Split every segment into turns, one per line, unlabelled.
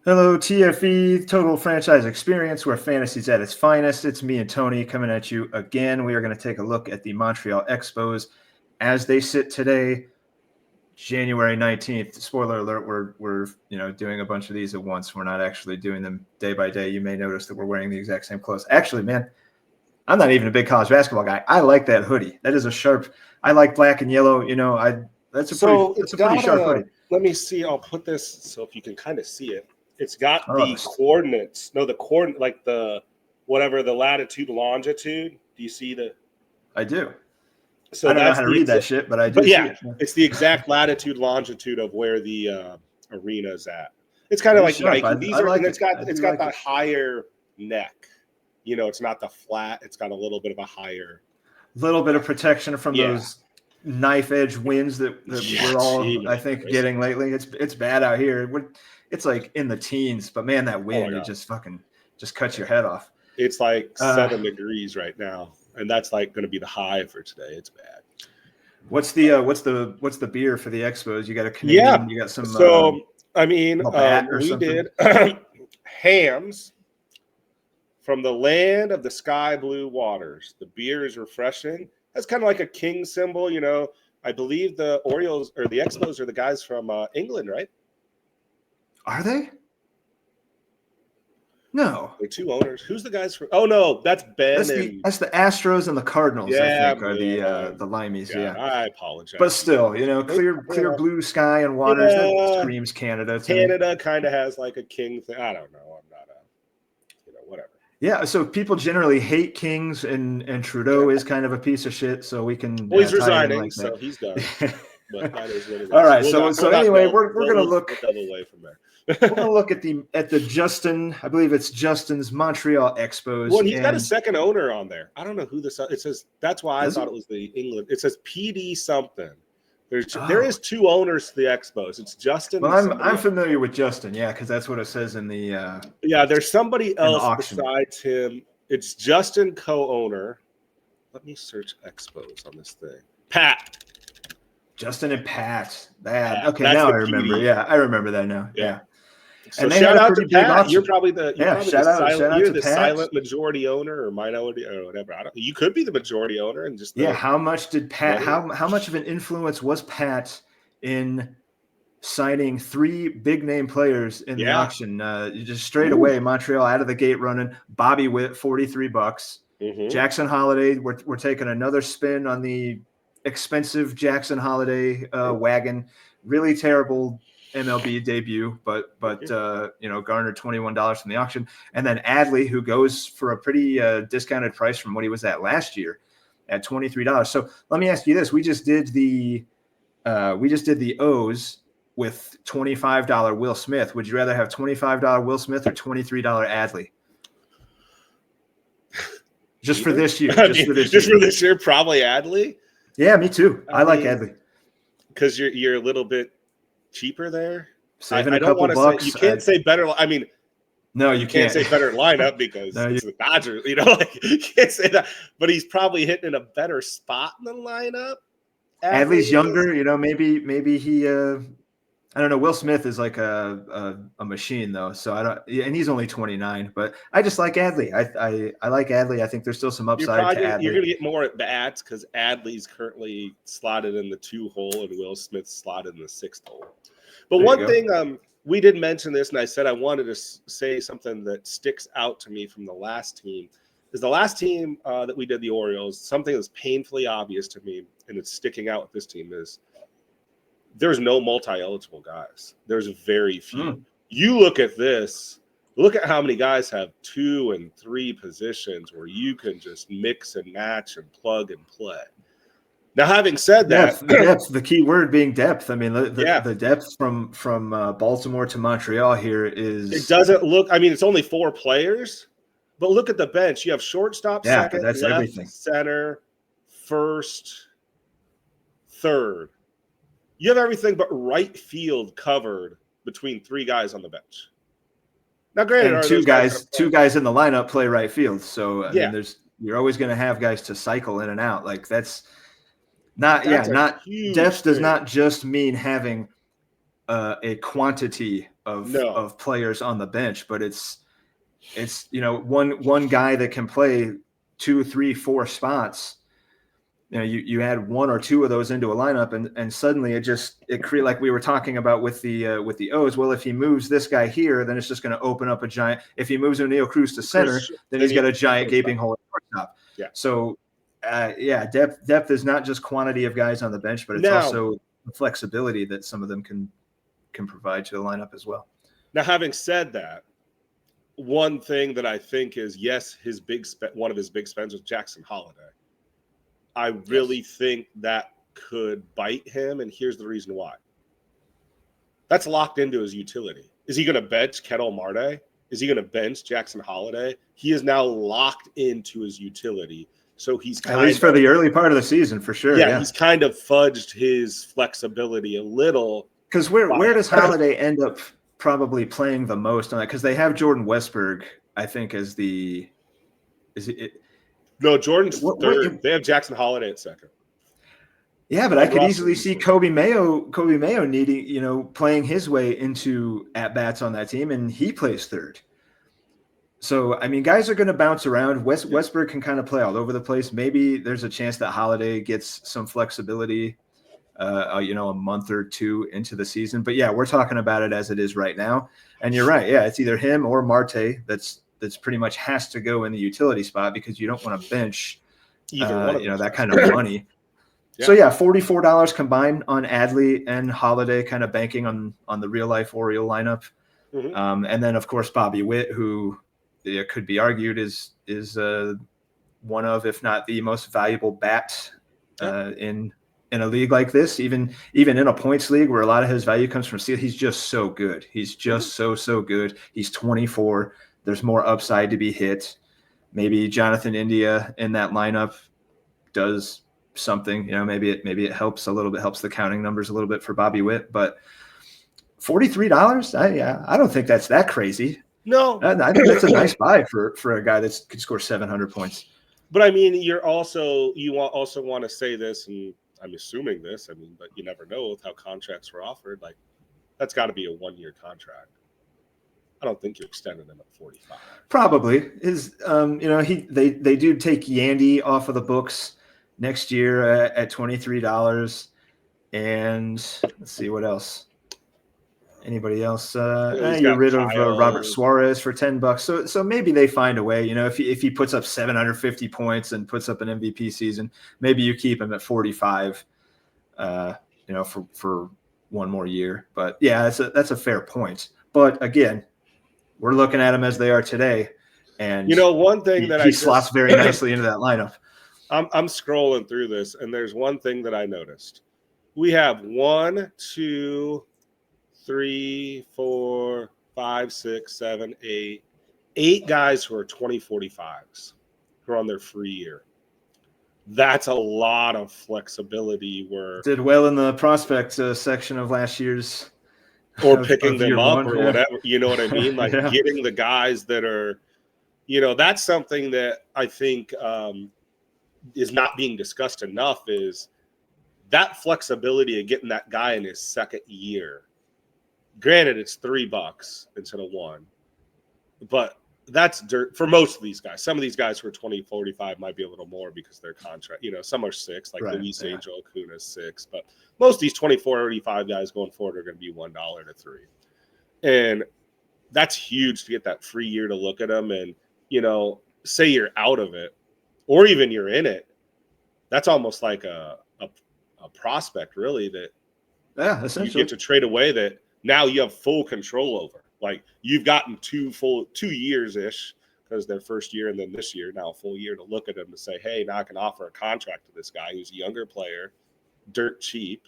Hello, TFE Total Franchise Experience, where fantasy's at its finest. It's me and Tony coming at you again. We are going to take a look at the Montreal Expos as they sit today, January 19th. Spoiler alert, we're doing a bunch of these at once. We're not actually doing them day by day. You may notice that we're wearing the exact same clothes. Actually, man, I'm not even a big college basketball guy. I like that hoodie. That is a sharp. I like black and yellow. That's a pretty sharp hoodie.
Let me see. I'll put this so if you can kind of see it. It's got the
this.
coordinates. No, the coordinate, like the whatever the latitude, longitude. Do you see the?
I do.
So
I don't know how to read that shit, but I do.
But yeah, it's the exact latitude, longitude of where the arena is at. It's kind of like Nike. And it's got the higher neck. You know, it's not the flat. It's got a little bit of a higher.
Little bit of protection from those knife edge winds that we're all, I think, getting lately. It's bad out here. It's like in the teens, but man, that wind, it just cuts your head off.
It's like 7 degrees right now, and that's like going to be the high for today. It's bad.
What's the beer for the Expos? You got a Canadian?
Yeah,
you got some.
So we did hams from the land of the sky blue waters. The beer is refreshing. That's kind of like a king symbol, you know. I believe the Orioles or the Expos are the guys from England, right?
Are they? No.
They're two owners. Who's the guys from? Oh no, that's Ben.
That's the Astros and the Cardinals. I think are the Limeys. Yeah,
I apologize.
But still, clear blue sky and waters. That screams Canada.
Canada kind of has like a king thing. I don't know. I'm not whatever.
Yeah, so people generally hate Kings, and Trudeau is kind of a piece of shit. So we can.
Well, he's resigning, so he's done. But that is what it is.
All right, anyway, we're going to look
away from there.
We're going to look at the Justin. I believe it's Justin's Montreal Expos.
Well, he's got a second owner on there. I don't know who this. It says that's why I thought it was the England. It says PD something. There is two owners to the Expos. It's Justin.
Well, I'm familiar with Justin, because that's what it says in the.
There's somebody else besides him. It's Justin co-owner. Let me search Expos on this thing. Pat.
Justin and Pat. Okay, now I remember. PD. Yeah, I remember that now. Yeah.
So shout out to Pat. You're probably the silent majority owner or minority or whatever. You could be the majority owner and just
How much did Pat? How much of an influence was Pat in signing 3 big name players in the auction? Just straight away, Montreal out of the gate running. Bobby Witt, $43. Mm-hmm. Jackson Holiday. We're taking another spin on the expensive Jackson Holiday wagon. Really terrible MLB debut, but garnered $21 from the auction. And then Adley, who goes for a pretty discounted price from what he was at last year at $23. So let me ask you this: we just did the O's with $25 Will Smith. Would you rather have $25 Will Smith or $23 Adley? Just for this year.
For this year, probably Adley.
Yeah, me too. I like Adley
because you're a little bit cheaper there.
Saving a couple bucks.
You can't say better. I mean,
no, you can't
say better lineup because it's the Dodgers. You can't say that. But he's probably hitting in a better spot in the lineup.
Adley's younger. Maybe he. I don't know. Will Smith is like a machine though, so I don't. And he's only 29. But I just like Adley. I like Adley. I think there's still some upside to Adley.
You're going to get more at bats because Adley's currently slotted in the 2 hole and Will Smith's slotted in the 6th hole. But one thing we did mention this, and I said I wanted to say something that sticks out to me from the last team. Is the last team that we did, the Orioles, something that's painfully obvious to me, and it's sticking out with this team is there's no multi-eligible guys. There's very few. You look at this, look at how many guys have 2 and 3 positions where you can just mix and match and plug and play. Now, having said that,
depth, the key word being depth. I mean, the depth from Baltimore to Montreal here is.
It doesn't look. I mean, it's only 4 players, but look at the bench. You have shortstop, second,
that's
left,
everything.
Center, first, third. You have everything but right field covered between 3 guys on the bench. Now, granted,
and two guys in the lineup play right field. So I mean, you're always going to have guys to cycle in and out. Like that's not huge depth thing. Does not just mean having a quantity of players on the bench, but it's one guy that can play 2, 3, 4 spots. You add 1 or 2 of those into a lineup, and suddenly it create, like we were talking about with the O's. Well, if he moves this guy here, then it's just going to open up a giant. If he moves O'Neal Cruz to center, then he's got a giant gaping hole at shortstop.
Yeah.
So, depth is not just quantity of guys on the bench, but it's also the flexibility that some of them can provide to the lineup as well.
Now, having said that, one thing that I think is, yes, one of his big spends was Jackson Holiday. I really think that could bite him, and here's the reason why. That's locked into his utility. Is he going to bench Ketel Marte? Is he going to bench Jackson Holiday? He is now locked into his utility. So he's
at least for the early part of the season, for sure.
Yeah, he's kind of fudged his flexibility a little.
Because where does Holiday end up probably playing the most on that? Because they have Jordan Westberg, I think, as the – is it?
No, Jordan's third. They have Jackson Holiday at second.
Yeah, but I could easily see Kobe Mayo needing, playing his way into at-bats on that team, and he plays third. So, I mean, guys are going to bounce around. Westberg can kind of play all over the place. Maybe there's a chance that Holiday gets some flexibility, a month or 2 into the season. But, yeah, we're talking about it as it is right now. And you're right. Yeah, it's either him or Marte that's pretty much has to go in the utility spot, because you don't want to bench, that kind of money. Yeah. So, $44 combined on Adley and Holiday, kind of banking on the real-life Oriole lineup. Mm-hmm. And then, of course, Bobby Witt, who could be argued is one of, if not the most valuable bat in a league like this, even in a points league where a lot of his value comes from steal. He's just so good. He's just so good. He's 24. There's more upside to be hit. Maybe Jonathan India in that lineup does something. Maybe it helps a little bit, helps the counting numbers a little bit for Bobby Witt. But $43, I don't think that's that crazy.
No,
I think that's a nice buy for a guy that could score 700 points.
But I mean, you also want to say this, and I'm assuming this. I mean, but you never know with how contracts were offered. Like, that's got to be a 1-year contract. I don't think you're extending him at 45.
Probably is. They do take Yandy off of the books next year at $23, and let's see what else. Anybody else? You're rid of Robert Suarez for $10. So maybe they find a way. If he puts up 750 points and puts up an MVP season, maybe you keep him at 45. For one more year. But yeah, that's a fair point. But again, we're looking at them as they are today, and
one thing that
he slots very nicely into that lineup.
I'm scrolling through this, and there's one thing that I noticed. We have 1, 2, 3, 4, 5, 6, 7, 8 guys who are 2045s who are on their free year. That's a lot of flexibility. Did
well in the prospect section of last year's,
or picking them up or whatever. You know what I mean? Like getting the guys that are, that's something that I think is not being discussed enough, is that flexibility of getting that guy in his second year. Granted, it's $3 instead of $1, but that's dirt for most of these guys. Some of these guys who are 2045 might be a little more because their contract, some are 6, like Luis Angel Acuna 6, but most of these 24-85 guys going forward are going to be $1 to 3. And that's huge to get that free year to look at them. And, say you're out of it or even you're in it. That's almost like a prospect, really, that
essentially
you get to trade away, that now you have full control over. Like, you've gotten 2 years-ish, because their first year and then this year, now a full year, to look at them to say, hey, now I can offer a contract to this guy who's a younger player, dirt cheap,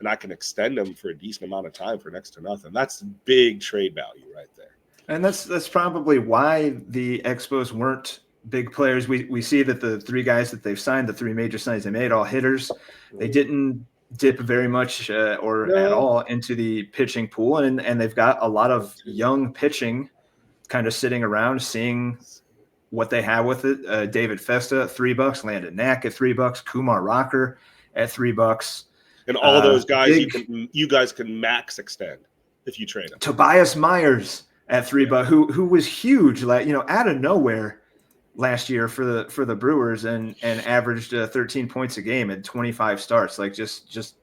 and I can extend him for a decent amount of time for next to nothing. That's big trade value right there.
And that's probably why the Expos weren't big players. We see that the 3 guys that they've signed, the 3 major signings they made, all hitters. They didn't dip very much at all into the pitching pool, and they've got a lot of young pitching kind of sitting around seeing what they have with it. David Festa at $3, Landon Knack at $3, Kumar Rocker at $3.
And all those guys you guys can max extend if you trade them.
Tobias Myers at 3, but who was huge, like, out of nowhere last year for the Brewers and averaged 13 points a game and 25 starts, like just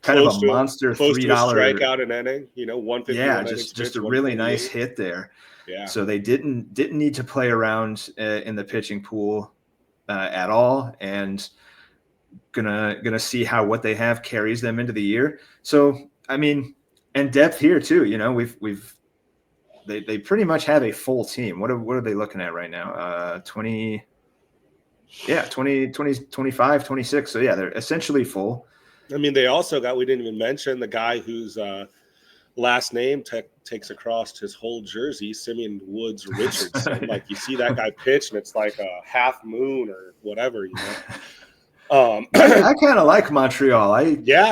kind of a monster $3
strikeout an inning, 151.
Yeah, just a really nice hit there.
Yeah.
So they didn't need to play around in the pitching pool at all, and gonna see how what they have carries them into the year. So I mean, and depth here too. They pretty much have a full team. What are they looking at right now? 20, 25, 26. So yeah, they're essentially full.
I mean, they also got, we didn't even mention the guy whose last name takes across his whole jersey, Simeon Woods Richardson. Like, you see that guy pitch and it's like a half moon or whatever, I
kind of like Montreal.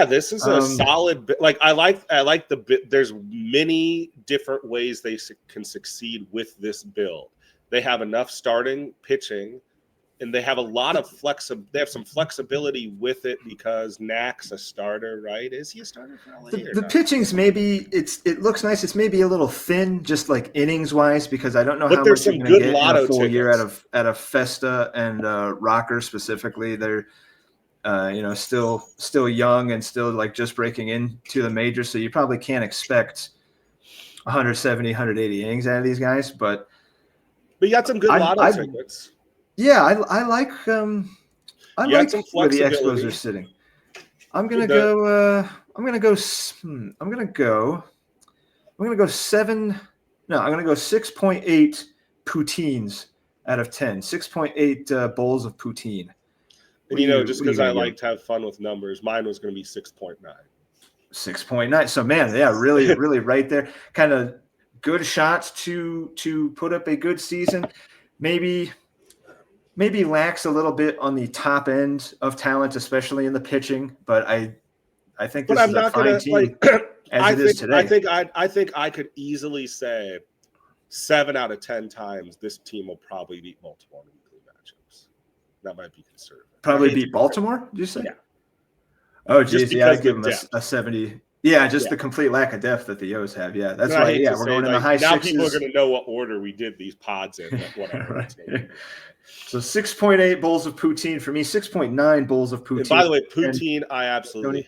This is a solid. Like, I like the bit. There's many different ways they can succeed with this build. They have enough starting pitching, and they have a lot of They have some flexibility with it because Knack's a starter, right? Is he a starter for LA?
The pitching's maybe it looks nice. It's maybe a little thin, just like innings wise, because I don't know how much you're going to get in a full year out of Festa and Rocker specifically. They're still young and still like just breaking into the majors, so you probably can't expect 170, 180 innings out of these guys. But
you got some good lotto tickets.
Yeah, I like where the Expos are sitting. I'm gonna go 6.8 poutines out of 10. 6.8 bowls of poutine.
And just because I like to have fun with numbers, mine was going to be 6.9.
6.9. So man, yeah, really, really right there. Kind of good shots to put up a good season. Maybe lacks a little bit on the top end of talent, especially in the pitching. But I think this is a fine team as it is today.
I think I could easily say 7 out of 10 times this team will probably beat Baltimore in weekly matchups. That might be conservative.
Probably beat Baltimore, did you say?
Yeah.
Oh, geez. Yeah, I'd give them a 70. Yeah, the complete lack of depth that the O's have. Yeah, that's right. Yeah, we're going in the high
now
sixes.
People are going to know what order we did these pods in. Whatever.
Right. So 6.8 bowls of poutine for me, 6.9 bowls of poutine.
And by the way, poutine I absolutely